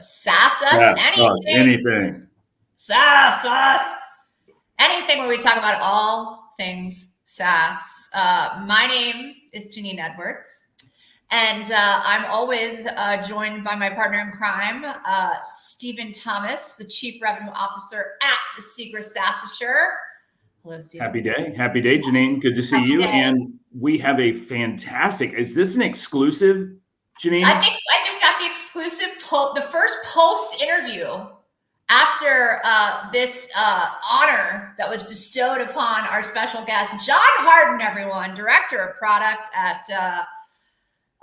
SaaS us, Yeah, anything. SaaS us. Anything where we talk about all things SaaS. My name is Janine Edwards. And I'm always joined by my partner in crime, Stephen Thomas, the Chief Revenue Officer at Secret SaaS Assure. Hello, Stephen. Happy day, Janine. Good to see you. Day. And we have a fantastic. Is this an exclusive, Janine? I think we got the exclusive the first post interview after this honor that was bestowed upon our special guest, John Harden. Everyone, Director of Product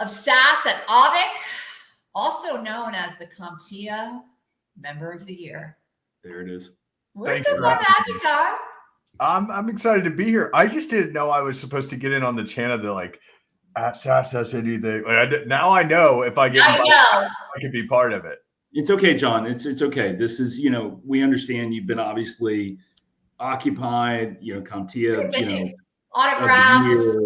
of SaaS at Auvik, also known as the CompTIA Member of the Year. There it is. We're so glad to have you, John. I'm excited to be here. I just didn't know I was supposed to get in on the channel to like SaaS us anything. Now I know if I get invited, I can be part of it. It's okay, John. It's okay. This is, we understand you've been obviously occupied, CompTIA, autographs.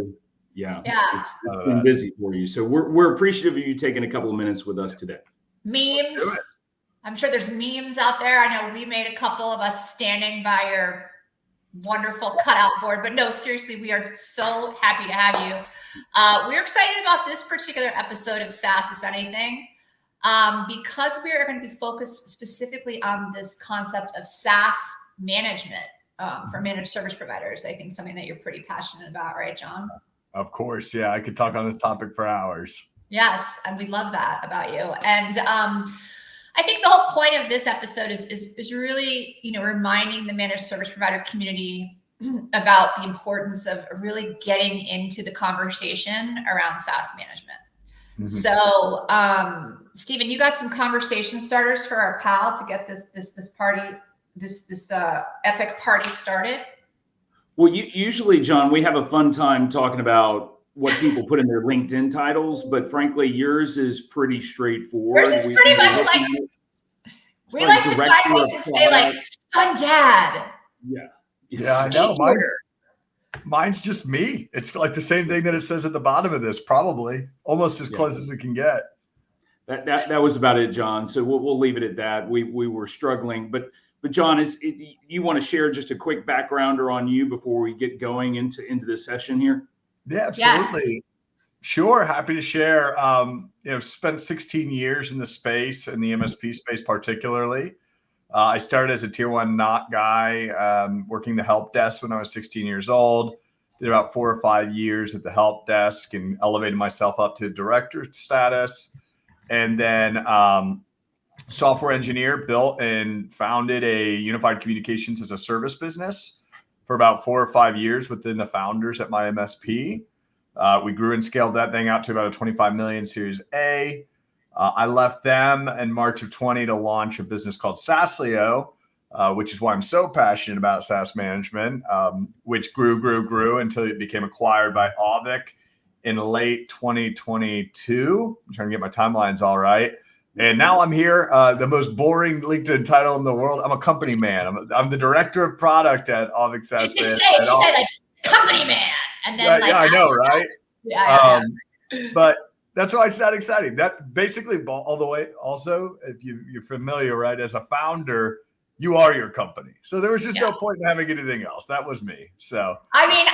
Yeah. It's been busy for you. So we're appreciative of you taking a couple of minutes with us today. Memes. I'm sure there's memes out there. I know we made a couple of us standing by your wonderful cutout board, but no, seriously, we are so happy to have you. We're excited about this particular episode of SaaS is Anything because we are going to be focused specifically on this concept of SaaS management for managed service providers. I think something that you're pretty passionate about, right, John? Of course. Yeah. I could talk on this topic for hours. Yes. And we love that about you. And I think the whole point of this episode is really, reminding the managed service provider community about the importance of really getting into the conversation around SaaS management. Mm-hmm. So, Stephen, you got some conversation starters for our pal to get this party, this epic party started? Well, usually, John, we have a fun time talking about what people put in their LinkedIn titles, but frankly, yours is pretty straightforward. Yours is pretty much like, we like to find ways and say like, fun dad. Yeah, I know. Mine's just me. It's like the same thing that it says at the bottom of this, probably almost as close as it can get. That was about it, John. So we'll leave it at that. We were struggling, but John, you want to share just a quick backgrounder on you before we get going into this session here? Yeah, absolutely. Yes. Sure. Happy to share. Spent 16 years in the space, in the MSP space particularly. I started as a tier 1 NOC guy, working the help desk when I was 16 years old. Did about 4 or 5 years at the help desk and elevated myself up to director status. And then software engineer, built and founded a unified communications as a service business for about 4 or 5 years within the founders at my MSP. We grew and scaled that thing out to about a 25 million Series A. I left them in March of 20 to launch a business called SaaSleo, which is why I'm so passionate about SaaS management, which grew until it became acquired by Auvik in late 2022. I'm trying to get my timelines all right. And now I'm here, the most boring LinkedIn title in the world. I'm a company man. I'm the director of product at Auvik SaaS. You should say like company man. And then I know, right? Yeah. But that's why it's not exciting. That basically all the way. Also, if you're familiar, right, as a founder, you are your company. So there was just no point in having anything else. That was me. So I mean,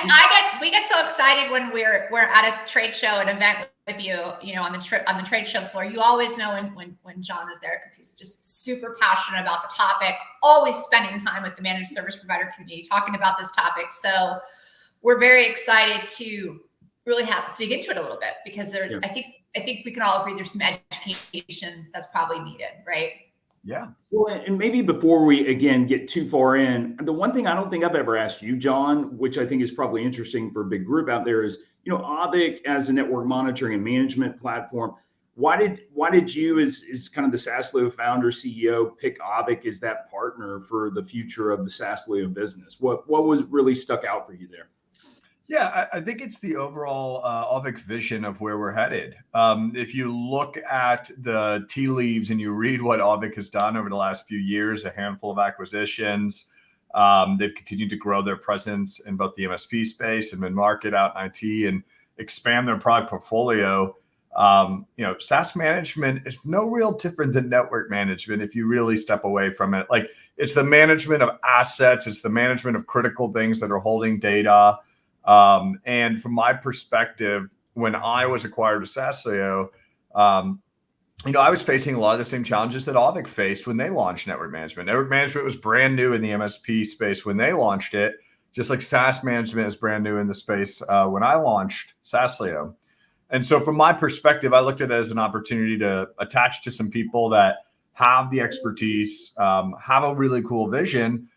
we get so excited when we're at a trade show, an event with you, on the trade show floor. You always know when John is there because he's just super passionate about the topic, always spending time with the managed service provider community talking about this topic. So we're very excited to really dig into it a little bit because there's, I think we can all agree there's some education that's probably needed, right? Yeah. Well, and maybe before we again get too far in, the one thing I don't think I've ever asked you, John, which I think is probably interesting for a big group out there is, Auvik as a network monitoring and management platform. Why did you as kind of the SaaSleo founder, CEO, pick Auvik as that partner for the future of the SaaSleo business? What was really stuck out for you there? Yeah, I think it's the overall Auvik vision of where we're headed. If you look at the tea leaves and you read what Auvik has done over the last few years, a handful of acquisitions, they've continued to grow their presence in both the MSP space and mid-market out in IT and expand their product portfolio. SaaS management is no real different than network management if you really step away from it. Like, it's the management of assets, it's the management of critical things that are holding data. And from my perspective, when I was acquired as SaaSio, I was facing a lot of the same challenges that Auvik faced when they launched network management. Network management was brand new in the MSP space when they launched it, just like SaaS management is brand new in the space when I launched SaaSio. And so from my perspective, I looked at it as an opportunity to attach to some people that have the expertise, have a really cool vision,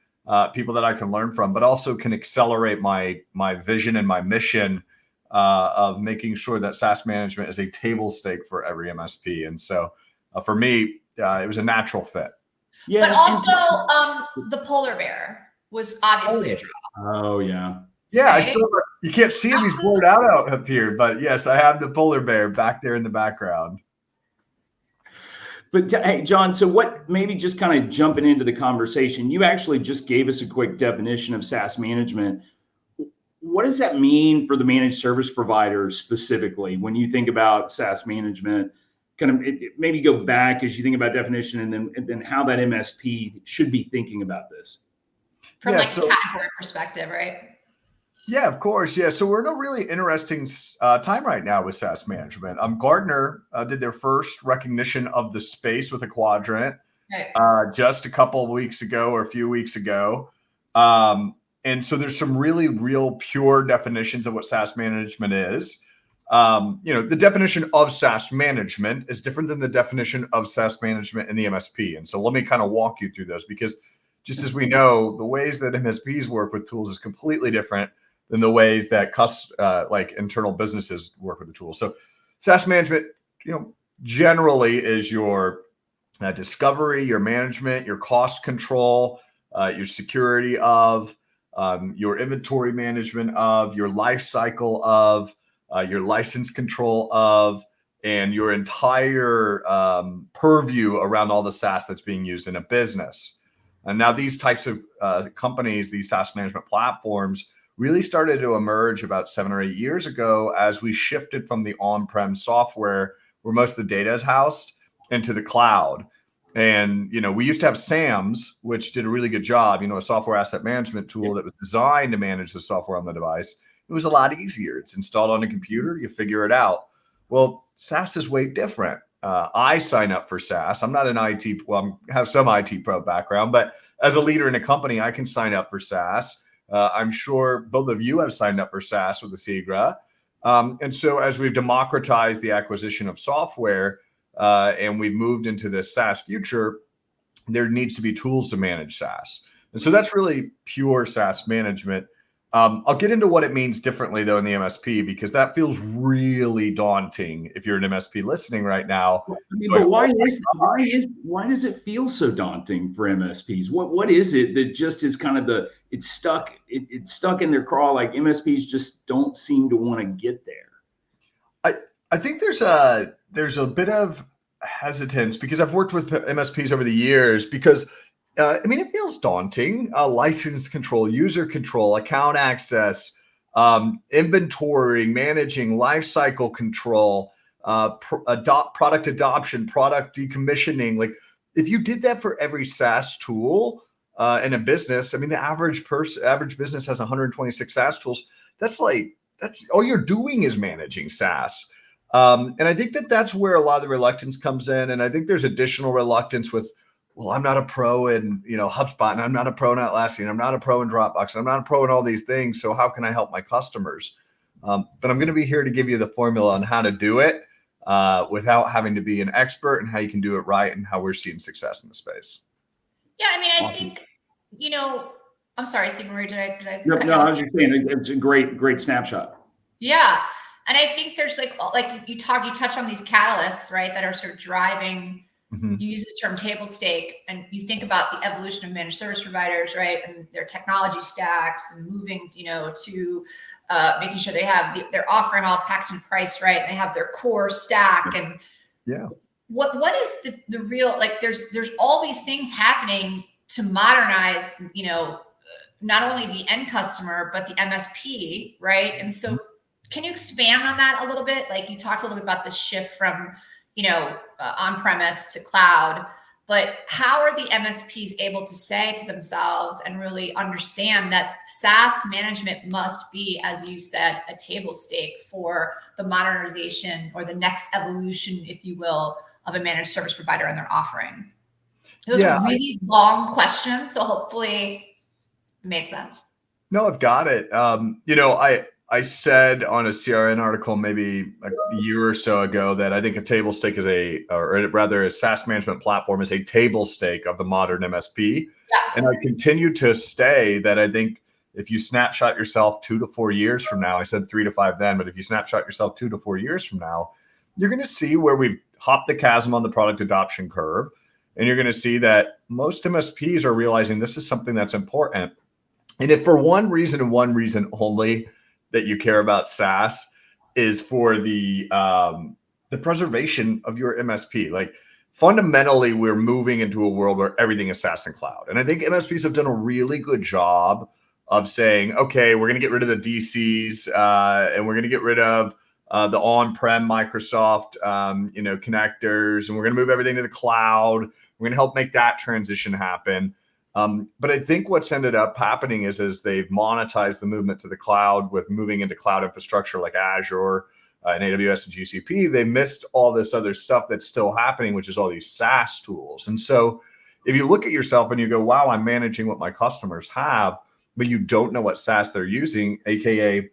people that I can learn from, but also can accelerate my vision and my mission of making sure that SaaS management is a table stake for every MSP. And so for me, it was a natural fit. Yeah. But also the polar bear was obviously a draw. Oh, yeah. Yeah, right? You can't see him. He's blurred out up here. But yes, I have the polar bear back there in the background. But hey, John, so what, maybe just kind of jumping into the conversation, you actually just gave us a quick definition of SaaS management. What does that mean for the managed service providers specifically when you think about SaaS management? Kind of maybe go back as you think about definition and then how that MSP should be thinking about this. From the category perspective, right? Yeah, of course. Yeah. So we're in a really interesting time right now with SaaS management. Gartner did their first recognition of the space with a quadrant just a couple of weeks ago or a few weeks ago. And so there's some really real pure definitions of what SaaS management is. The definition of SaaS management is different than the definition of SaaS management in the MSP. And so let me kind of walk you through those, because just as we know, the ways that MSPs work with tools is completely different than the ways that internal businesses work with the tools. So SaaS management, generally is your discovery, your management, your cost control, your security of, your inventory management of, your life cycle of, your license control of, and your entire purview around all the SaaS that's being used in a business. And now these types of companies, these SaaS management platforms, really started to emerge about 7 or 8 years ago as we shifted from the on-prem software where most of the data is housed into the cloud. And, we used to have SAMs, which did a really good job, a software asset management tool that was designed to manage the software on the device. It was a lot easier. It's installed on a computer. You figure it out. Well, SaaS is way different. I sign up for SaaS. I'm not an IT, I have some IT pro background, but as a leader in a company, I can sign up for SaaS. I'm sure both of you have signed up for SaaS with the SIGRA. And so as we've democratized the acquisition of software and we've moved into this SaaS future, there needs to be tools to manage SaaS. And so that's really pure SaaS management. I'll get into what it means differently, though, in the MSP, because that feels really daunting if you're an MSP listening right now. But why does it feel so daunting for MSPs? What is it that just is kind of it's stuck in their craw, like MSPs just don't seem to want to get there? I think there's a bit of hesitance, because I've worked with MSPs over the years, because it feels daunting. License control, user control, account access, inventory, managing lifecycle control, product adoption, product decommissioning. Like, if you did that for every SaaS tool in a business, the average business has 126 SaaS tools. That's all you're doing is managing SaaS. And I think that's where a lot of the reluctance comes in. And I think there's additional reluctance with, well, I'm not a pro in, HubSpot, and I'm not a pro in Atlassian, I'm not a pro in Dropbox, and I'm not a pro in all these things. So how can I help my customers? But I'm going to be here to give you the formula on how to do it without having to be an expert, and how you can do it right, and how we're seeing success in the space. Yeah, I think, I'm sorry, Steve Marie, did I? No, I was just saying it's a great snapshot. Yeah. And I think there's you touch on these catalysts, right, that are sort of driving. You use the term table stake, and you think about the evolution of managed service providers, right, and their technology stacks, and moving, to making sure they're offering all packaged and priced, right, and they have their core stack. And what is the real, there's all these things happening to modernize, not only the end customer but the MSP, right? And so Can you expand on that a little bit? Like you talked a little bit about the shift from, on-premise to cloud, but how are the MSPs able to say to themselves and really understand that SaaS management must be, as you said, a table stake for the modernization or the next evolution, if you will, of a managed service provider and their offering? Those are really long questions, so hopefully it made sense. No, I've got it. I said on a CRN article maybe a year or so ago that I think a table stake is a SaaS management platform is a table stake of the modern MSP. Yeah. And I continue to stay that I think if you snapshot yourself 2 to 4 years from now, I said 3 to 5 then, but if you snapshot yourself 2 to 4 years from now, you're going to see where we've hopped the chasm on the product adoption curve. And you're going to see that most MSPs are realizing this is something that's important. And if for one reason and one reason only that you care about SaaS is for the preservation of your MSP. Like fundamentally, we're moving into a world where everything is SaaS and cloud. And I think MSPs have done a really good job of saying, okay, we're going to get rid of the DCs and we're going to get rid of the on-prem Microsoft, connectors, and we're going to move everything to the cloud. We're going to help make that transition happen. But I think what's ended up happening is they've monetized the movement to the cloud with moving into cloud infrastructure like Azure and AWS and GCP. They missed all this other stuff that's still happening, which is all these SaaS tools. And so if you look at yourself and you go, wow, I'm managing what my customers have, but you don't know what SaaS they're using, AKA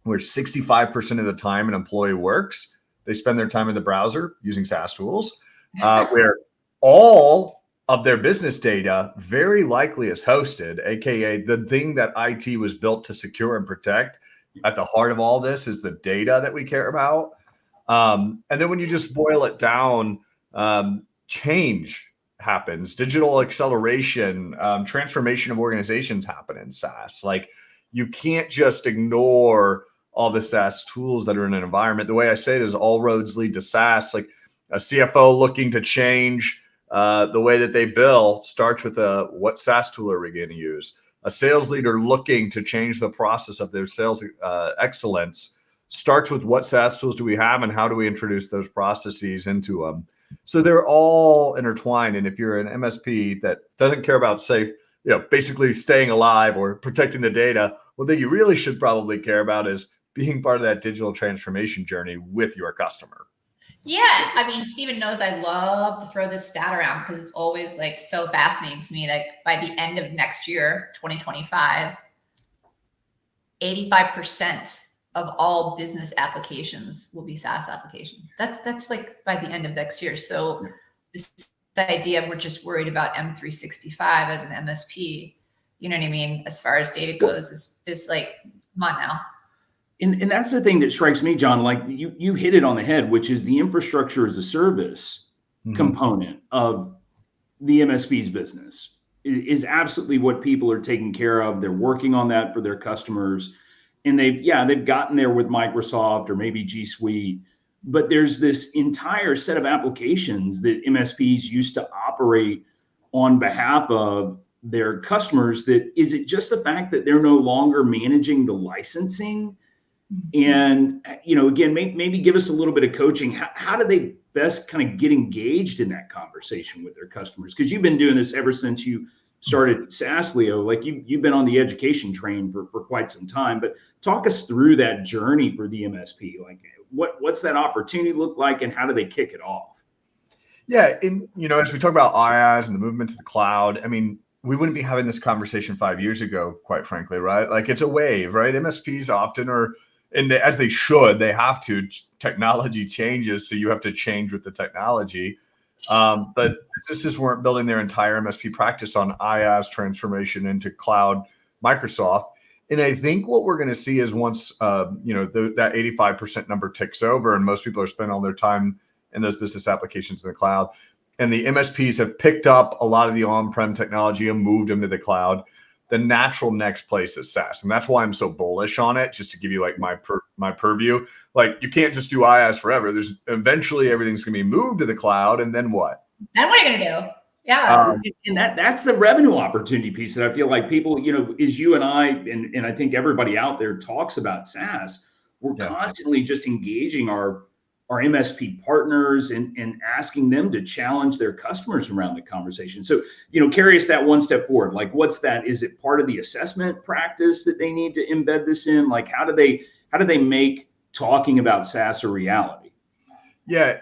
where 65% of the time an employee works, they spend their time in the browser using SaaS tools, where all of their business data very likely is hosted, AKA the thing that IT was built to secure and protect. At the heart of all this is the data that we care about. And then when you just boil it down, change happens, digital acceleration, transformation of organizations happen in SaaS. Like you can't just ignore all the SaaS tools that are in an environment. The way I say it is all roads lead to SaaS. Like a CFO looking to change the way that they bill starts with what SaaS tool are we going to use? A sales leader looking to change the process of their sales excellence starts with what SaaS tools do we have and how do we introduce those processes into them? So they're all intertwined. And if you're an MSP that doesn't care about basically staying alive or protecting the data, one thing you really should probably care about is being part of that digital transformation journey with your customer. Yeah, I mean, Steven knows I love to throw this stat around because it's always like so fascinating to me. Like by the end of next year, 2025, 85% of all business applications will be SaaS applications. That's like by the end of next year. So this idea of we're just worried about M365 as an MSP, you know what I mean? As far as data goes, is like, come on now. And that's the thing that strikes me, John, like you hit it on the head, which is the infrastructure as a service component of the MSP's business is absolutely what people are taking care of. They're working on that for their customers. And they've gotten there with Microsoft or maybe G Suite, but there's this entire set of applications that MSPs used to operate on behalf of their customers. That is it just the fact that they're no longer managing the licensing? And, again, maybe give us a little bit of coaching. How do they best kind of get engaged in that conversation with their customers? Because you've been doing this ever since you started SaaS, Leo. Like you've been on the education train for quite some time. But talk us through that journey for the MSP. Like what's that opportunity look like and how do they kick it off? Yeah. As we talk about IaaS and the movement to the cloud, I mean, we wouldn't be having this conversation 5 years ago, quite frankly, right? Like it's a wave, right? MSPs often are, and as they should, they have to. Technology changes, so you have to change with the technology. But businesses weren't building their entire MSP practice on IaaS transformation into cloud Microsoft. And I think what we're going to see is once that 85% number ticks over, and most people are spending all their time in those business applications in the cloud, and the MSPs have picked up a lot of the on-prem technology and moved them to the cloud, the natural next place is SaaS. And that's why I'm so bullish on it, just to give you like my purview. Like you can't just do IaaS forever. There's eventually everything's going to be moved to the cloud. And then what? Then what are you going to do? Yeah. And that's the revenue opportunity piece that I feel like people, as you and I, and I think everybody out there talks about SaaS. we're Yeah. constantly just engaging our MSP partners and asking them to challenge their customers around the conversation. So, carry us that one step forward. Like, what's that? Is it part of the assessment practice that they need to embed this in? Like, how do they make talking about SaaS a reality? Yeah,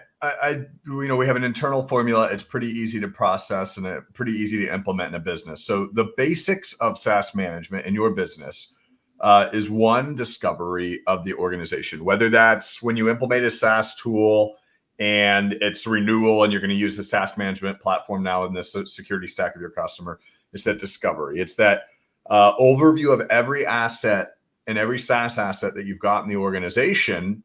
we have an internal formula. It's pretty easy to process and pretty easy to implement in a business. So the basics of SaaS management in your business is one, discovery of the organization, whether that's when you implement a SaaS tool and it's renewal and you're going to use the SaaS management platform now in the security stack of your customer. It's that discovery. It's that overview of every asset and every SaaS asset that you've got in the organization.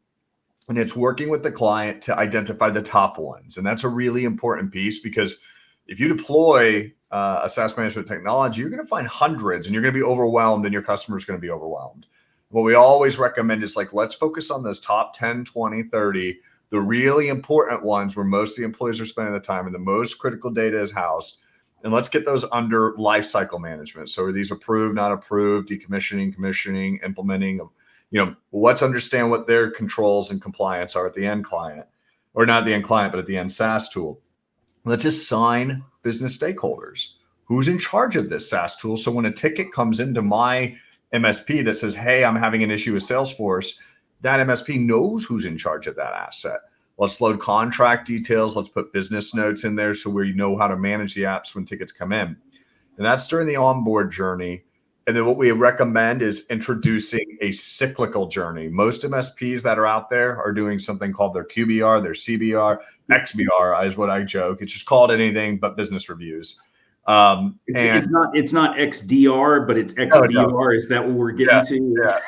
And it's working with the client to identify the top ones. And that's a really important piece, because if you deploy a SaaS management technology, you're going to find hundreds and you're going to be overwhelmed and your customer is going to be overwhelmed. What we always recommend is let's focus on those top 10, 20, 30, the really important ones where most of the employees are spending the time and the most critical data is housed. And let's get those under lifecycle management. So are these approved, not approved, decommissioning, commissioning, implementing? Let's understand what their controls and compliance are at the end client, or not the end client, but at the end SaaS tool. Let's assign business stakeholders. Who's in charge of this SaaS tool? So when a ticket comes into my MSP that says, hey, I'm having an issue with Salesforce, that MSP knows who's in charge of that asset. Let's load contract details. Let's put business notes in there so we know how to manage the apps when tickets come in. And that's during the onboard journey. And then what we recommend is introducing a cyclical journey. Most MSPs that are out there are doing something called their QBR, their CBR, XBR is what I joke. It's just called anything but business reviews. It's not XDR, but it's XBR. Is that what we're getting to? Yeah.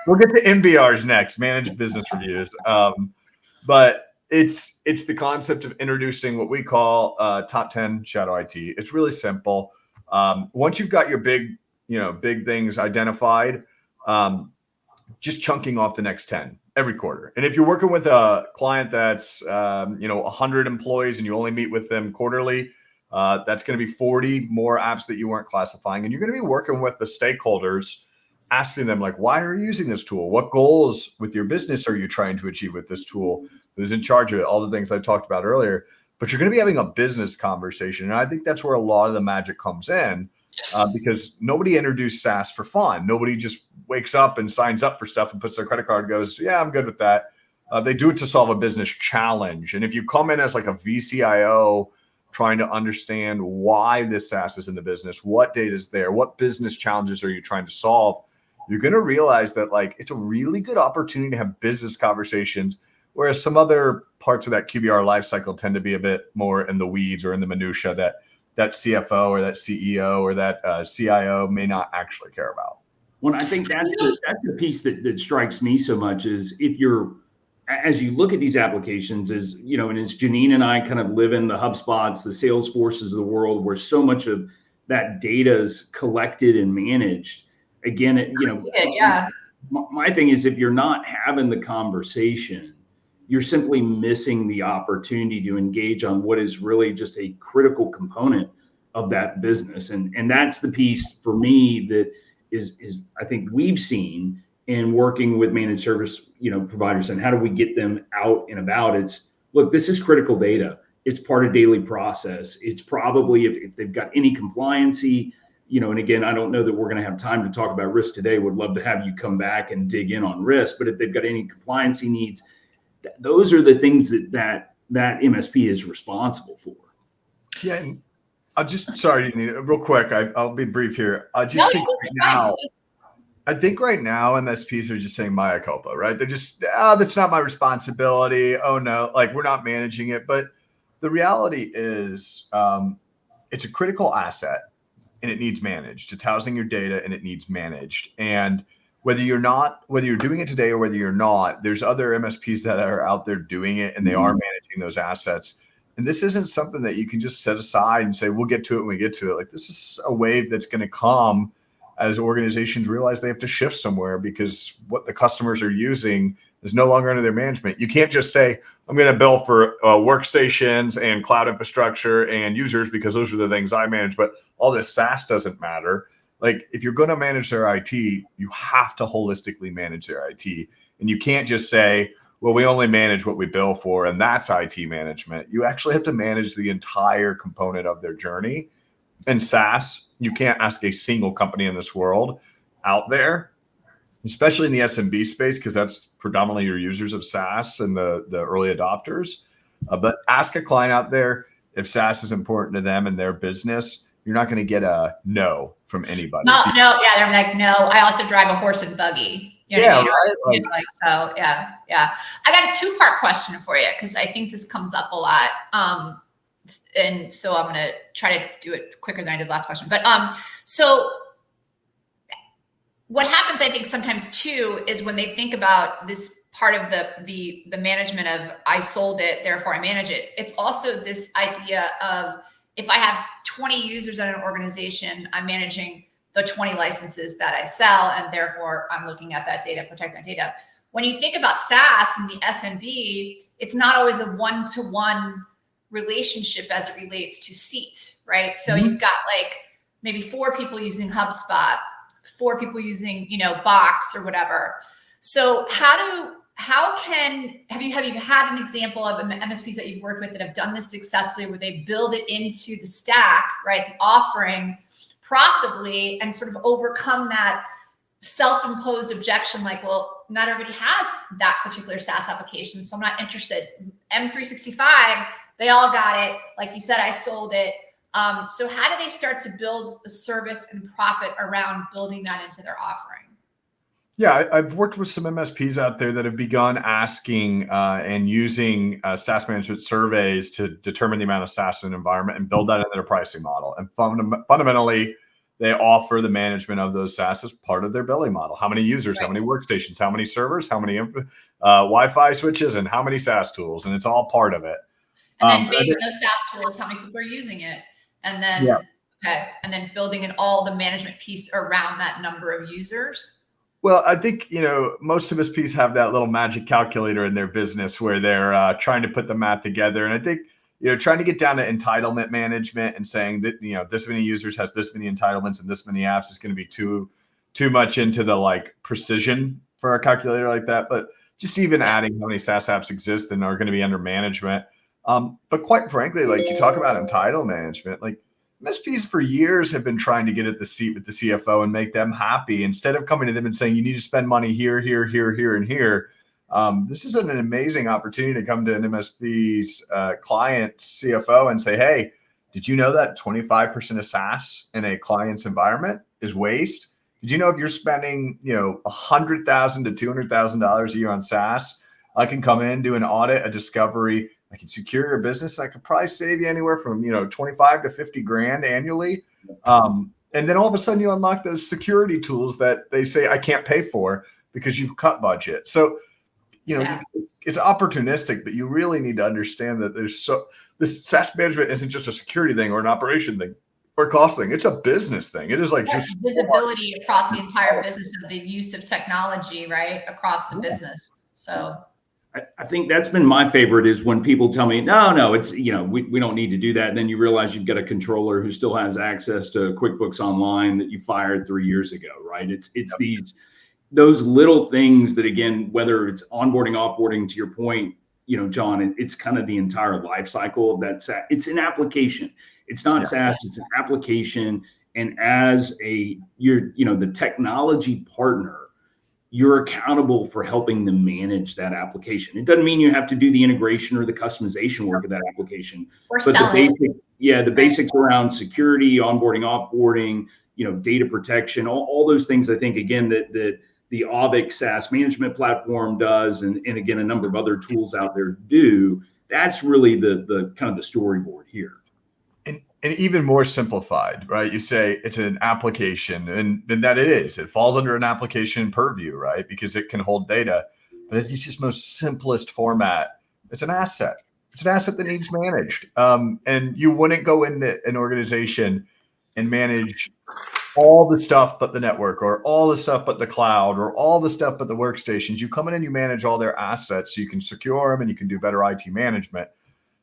We'll get to MBRs next, managed business reviews. But it's the concept of introducing what we call top 10 shadow IT. It's really simple. Once you've got your big things identified, just chunking off the next 10 every quarter. And if you're working with a client that's 100 employees and you only meet with them quarterly, that's going to be 40 more apps that you weren't classifying. And you're going to be working with the stakeholders, asking them why are you using this tool? What goals with your business are you trying to achieve with this tool? Who's in charge of it? All the things I talked about earlier. But you're going to be having a business conversation. And I think that's where a lot of the magic comes in. Because nobody introduced SaaS for fun. Nobody just wakes up and signs up for stuff and puts their credit card and goes, yeah, I'm good with that. They do it to solve a business challenge. And if you come in as a VCIO trying to understand why this SaaS is in the business, what data is there, what business challenges are you trying to solve, you're going to realize that it's a really good opportunity to have business conversations, whereas some other parts of that QBR lifecycle tend to be a bit more in the weeds or in the minutia that CFO or that CEO or that CIO may not actually care about. Well, I think that's the piece that strikes me so much is as you look at these applications, and as Janine and I kind of live in the HubSpots, the Salesforces of the world, where so much of that data is collected and managed. Again, my thing is, if you're not having the conversation, you're simply missing the opportunity to engage on what is really just a critical component of that business. And that's the piece for me that is I think we've seen in working with managed service, providers, and how do we get them out and about. It's, look, this is critical data. It's part of daily process. It's probably, if they've got any compliancy, and again, I don't know that we're going to have time to talk about risk today. Would love to have you come back and dig in on risk, but if they've got any compliancy needs, those are the things that MSP is responsible for. Yeah. And I'll just, sorry, real quick, I'll be brief here. I think right now MSPs are just saying mea culpa, right? They're just, that's not my responsibility. Oh no, we're not managing it. But the reality is it's a critical asset and it needs managed. It's housing your data and it needs managed. And whether you're doing it today or whether you're not, there's other MSPs that are out there doing it and they are managing those assets. And this isn't something that you can just set aside and say, we'll get to it when we get to it. This is a wave that's going to come as organizations realize they have to shift somewhere, because what the customers are using is no longer under their management. You can't just say, I'm going to bill for workstations and cloud infrastructure and users because those are the things I manage, but all this SaaS doesn't matter. If you're going to manage their IT, you have to holistically manage their IT. And you can't just say, well, we only manage what we bill for, and that's IT management. You actually have to manage the entire component of their journey. In SaaS, you can't ask a single company in this world out there, especially in the SMB space, because that's predominantly your users of SaaS and the early adopters. But ask a client out there if SaaS is important to them and their business. You're not going to get a no from anybody. No, yeah, they're like, no, I also drive a horse and buggy. You know what I mean? Right. So, yeah. I got a two-part question for you because I think this comes up a lot. And so I'm going to try to do it quicker than I did last question. But so what happens, I think, sometimes too, is when they think about this part of the management of I sold it, therefore I manage it. It's also this idea of if I have 20 users in an organization, I'm managing the 20 licenses that I sell, and therefore I'm looking at that data, protect that data. When you think about SaaS and the SMB, it's not always a one-to-one relationship as it relates to seats, right? So you've got like maybe 4 people using HubSpot, 4 people using, Box or whatever. So have you had an example of MSPs that you've worked with that have done this successfully, where they build it into the stack, right, the offering profitably, and sort of overcome that self-imposed objection, like, well, not everybody has that particular SaaS application, so I'm not interested. M365, they all got it. Like you said, I sold it. So how do they start to build a service and profit around building that into their offering? Yeah, I've worked with some MSPs out there that have begun asking and using SaaS management surveys to determine the amount of SaaS in an environment and build that into their pricing model. And fundamentally, they offer the management of those SaaS as part of their billing model. How many users, how many workstations, how many servers, how many Wi-Fi switches, and how many SaaS tools. And it's all part of it. And then based on those SaaS tools, how many people are using it? And then, and then building in all the management piece around that number of users. Well, I think, most MSPs have that little magic calculator in their business where they're trying to put the math together. And I think, trying to get down to entitlement management and saying that, this many users has this many entitlements and this many apps is going to be too much into the precision for a calculator like that. But just even adding how many SaaS apps exist and are going to be under management. But quite frankly, you talk about entitlement management, MSPs for years have been trying to get at the seat with the CFO and make them happy instead of coming to them and saying, you need to spend money here, here, here, here, and here. This is an amazing opportunity to come to an MSP's client CFO and say, hey, did you know that 25% of SaaS in a client's environment is waste? Did you know if you're spending, $100,000 to $200,000 a year on SaaS, I can come in, do an audit, a discovery, I can secure your business. I could probably save you anywhere from, 25 to 50 grand annually. And then all of a sudden you unlock those security tools that they say I can't pay for because you've cut budget. So, it's opportunistic, but you really need to understand that this SaaS management isn't just a security thing or an operation thing or cost thing. It's a business thing. It is just visibility across the entire business of the use of technology, right? Across the business. So I think that's been my favorite is when people tell me, no, it's, we don't need to do that. And then you realize you've got a controller who still has access to QuickBooks Online that you fired 3 years ago, right? It's those little things that, again, whether it's onboarding, offboarding, to your point, John, it's kind of the entire life cycle of that SaaS. It's an application. It's not SaaS, it's an application. And as you're the technology partner, you're accountable for helping them manage that application. It doesn't mean you have to do the integration or the customization work of that application. But the basics around security, onboarding, offboarding, data protection, all those things, I think, again, that the Auvik SaaS management platform does, and again, a number of other tools out there do. That's really the kind of the storyboard here. And even more simplified, right? You say it's an application, and that it is. It falls under an application purview, right? Because it can hold data, but it's just most simplest format. It's an asset. It's an asset that needs managed. And you wouldn't go into an organization and manage all the stuff but the network, or all the stuff but the cloud, or all the stuff but the workstations. You come in and you manage all their assets so you can secure them and you can do better IT management.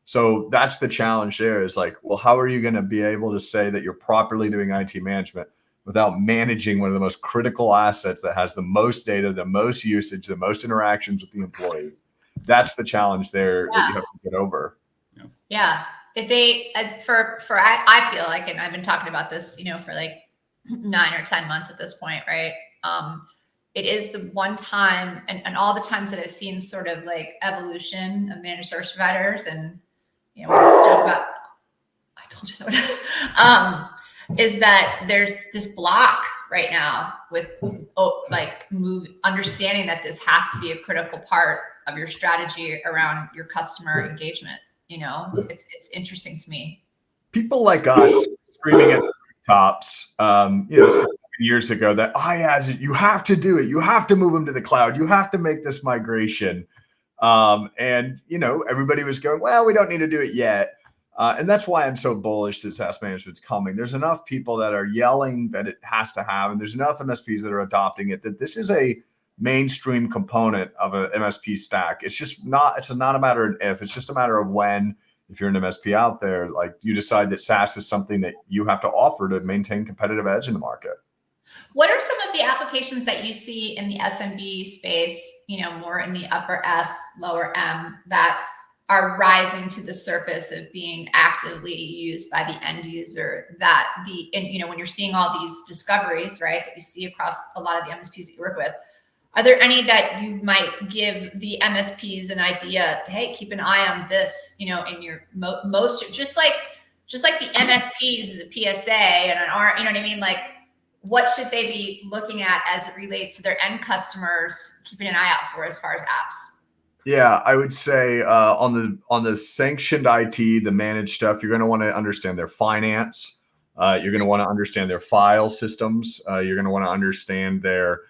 So that's the challenge there is well, how are you going to be able to say that you're properly doing IT management without managing one of the most critical assets that has the most data, the most usage, the most interactions with the employees. That's the challenge there that you have to get over. Yeah. If they, I feel like, and I've been talking about this, for like 9 or 10 months at this point, right? It is the one time, and all the times that I've seen sort of like evolution of managed service providers, and we just joke about, I told you that, is that there's this block right now with understanding that this has to be a critical part of your strategy around your customer engagement. It's interesting to me. People like us screaming at the tops, 7 years ago that you have to do it. You have to move them to the cloud. You have to make this migration. And everybody was going, well, we don't need to do it yet. And that's why I'm so bullish that SaaS management's coming. There's enough people that are yelling that it has to have, and there's enough MSPs that are adopting it, that this is a mainstream component of an MSP stack. It's not a matter of if, it's just a matter of when. If you're an MSP out there, like, you decide that SaaS is something that you have to offer to maintain competitive edge in the market. What are some of the applications that you see in the SMB space, more in the upper S, lower M, that are rising to the surface of being actively used by the end user, when you're seeing all these discoveries, right, that you see across a lot of the MSPs that you work with, are there any that you might give the MSPs an idea to, hey, keep an eye on this, in your most, just like the MSP uses a PSA and an R, you know what I mean? Like, what should they be looking at as it relates to their end customers, keeping an eye out for as far as apps? Yeah, I would say on the sanctioned IT, the managed stuff, you're going to want to understand their finance. You're going to want to understand their file systems. You're going to want to understand their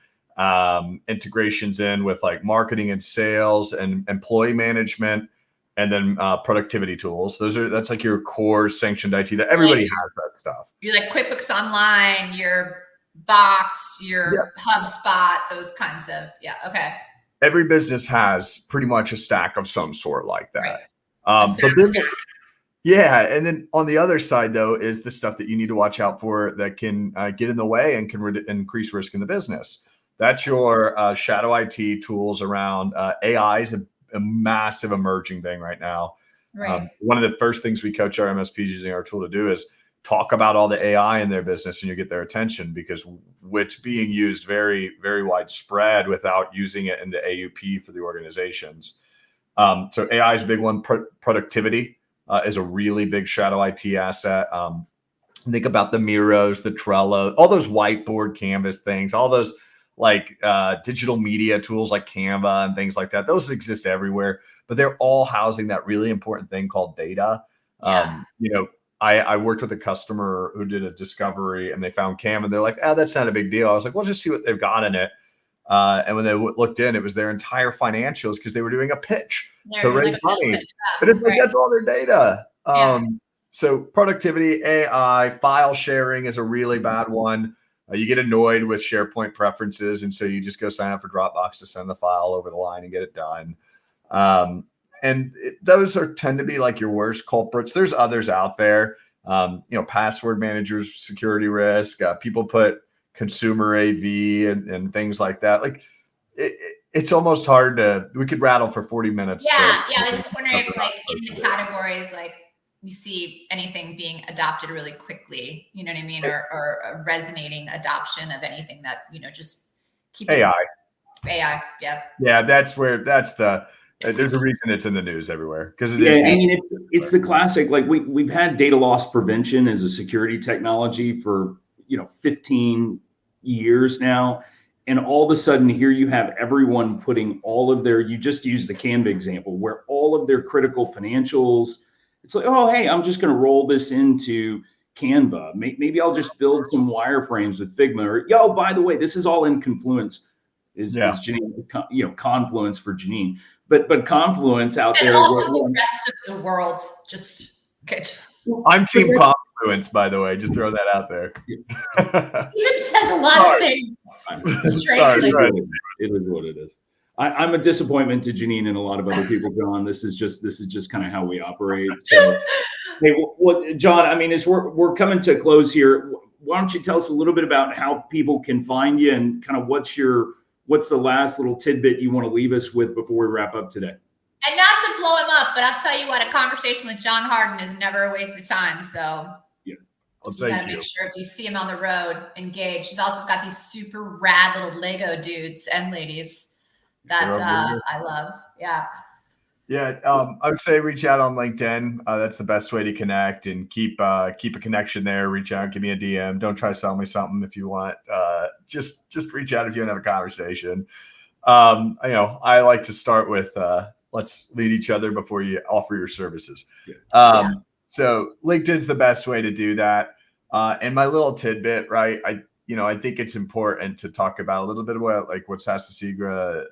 integrations in with like marketing and sales and employee management, and then productivity tools. That's like your core sanctioned IT that everybody has that stuff. You're like QuickBooks Online, your Box, your HubSpot, those kinds of, okay. Every business has pretty much a stack of some sort like that. Right. And then on the other side, though, is the stuff that you need to watch out for that can get in the way and can increase risk in the business. That's your shadow IT tools around AI is a massive emerging thing right now. Right. One of the first things we coach our MSPs using our tool to do is talk about all the AI in their business, and you get their attention, because it's being used very, very widespread without using it in the AUP for the organizations. So AI is a big one. Productivity is a really big shadow IT asset. Think about the Miros, the Trello, all those whiteboard Canvas things, all those like digital media tools like Canva and things like that. Those exist everywhere, but they're all housing that really important thing called data. I worked with a customer who did a discovery, and they found Canva, and they're like, that's not a big deal. I was like, well, just see what they've got in it. And when they looked in, it was their entire financials, because they were doing a pitch to raise money. But it's like, that's all their data. So productivity, AI, file sharing is a really bad one. You get annoyed with SharePoint preferences, and so you just go sign up for Dropbox to send the file over the line and get it done. Those tend to be like your worst culprits. There's others out there, password managers, security risk. People put consumer AV and things like that. Like it's almost hard we could rattle for 40 minutes. I was just wondering if, like, in the categories, like, you see anything being adopted really quickly, you know what I mean? Or a resonating adoption of anything that, just keep AI. Yeah. Yeah, there's a reason it's in the news everywhere, because it is. I mean, it's the classic, like we've had data loss prevention as a security technology for 15 years now, and all of a sudden here you have everyone putting all of their, you just use the Canva example, where all of their critical financials, it's like, oh, hey, I'm just going to roll this into Canva. Maybe I'll just build some wireframes with Figma, or by the way, this is all in Confluence. Is Janine, Confluence for Janine. But Confluence out there. And also the rest of the world, just good. I'm team Confluence, by the way. Just throw that out there. It says a lot of things. Sorry, it is what it is. I'm a disappointment to Janine and a lot of other people, John. This is just kind of how we operate. So, hey, John, I mean, as we're coming to a close here, why don't you tell us a little bit about how people can find you and kind of what's the last little tidbit you want to leave us with before we wrap up today? And not to blow him up, but I'll tell you what, a conversation with John Harden is never a waste of time. So yeah, well, you got to make sure if you see him on the road, engage. He's also got these super rad little Lego dudes and ladies that I love. Yeah. Yeah, I would say reach out on LinkedIn. That's the best way to connect and keep a connection there. Reach out, give me a DM. Don't try to sell me something if you want. Just reach out if you want to have a conversation. I like to start with let's lead each other before you offer your services. So LinkedIn's the best way to do that. And my little tidbit, right? I think it's important to talk about a little bit about like what SaaS Segra,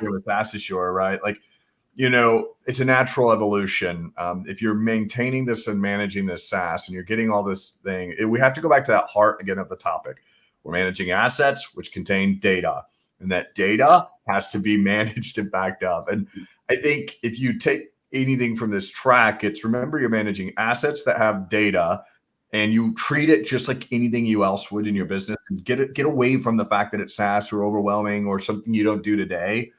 with SaaS Assure, right? Like, it's a natural evolution. If you're maintaining this and managing this SaaS and you're getting all this thing, we have to go back to that heart again of the topic. We're managing assets, which contain data, and that data has to be managed and backed up. And I think if you take anything from this track, it's remember you're managing assets that have data and you treat it just like anything you else would in your business and get away from the fact that it's SaaS or overwhelming or something you don't do today.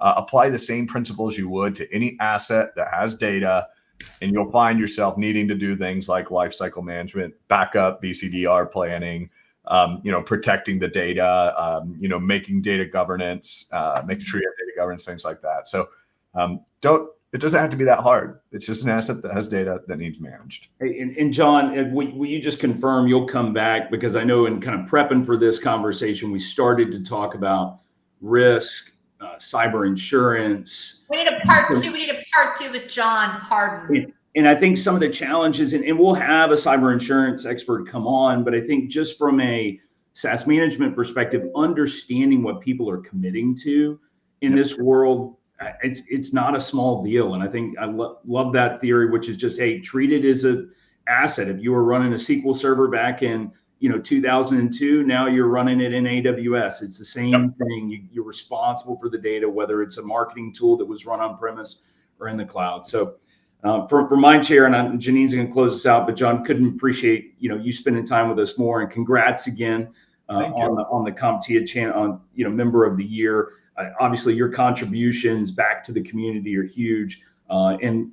Apply the same principles you would to any asset that has data, and you'll find yourself needing to do things like lifecycle management, backup, BCDR planning, protecting the data, making data governance, making sure you have data governance, things like that. So it doesn't have to be that hard. It's just an asset that has data that needs managed. Hey, and John, will you just confirm you'll come back? Because I know in kind of prepping for this conversation, we started to talk about risk, cyber insurance. We need a part two. We need a part two with John Harden. And I think some of the challenges, and we'll have a cyber insurance expert come on, but I think just from a SaaS management perspective, understanding what people are committing to in this world, it's not a small deal. And I think I love that theory, which is just, hey, treat it as an asset. If you were running a SQL server back in 2002, now you're running it in AWS. It's the same thing. You're responsible for the data, whether it's a marketing tool that was run on premise or in the cloud. So for my chair, and Janine's going to close us out, but John, couldn't appreciate you spending time with us more, and congrats again on the CompTIA channel, on member of the year. Obviously, your contributions back to the community are huge, and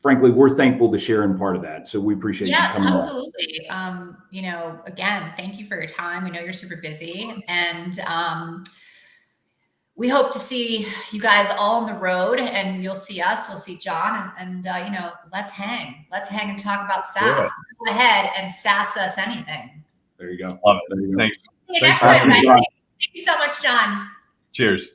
frankly, we're thankful to share in part of that. So we appreciate you coming on. Absolutely. Again, thank you for your time. We know you're super busy, and we hope to see you guys all on the road, and you'll see us, you'll see John, and let's hang and talk about SaaS. Yeah. Go ahead and SaaS us anything. There you go. Love it. Thanks. Thanks for having me, Thank you so much, John. Cheers.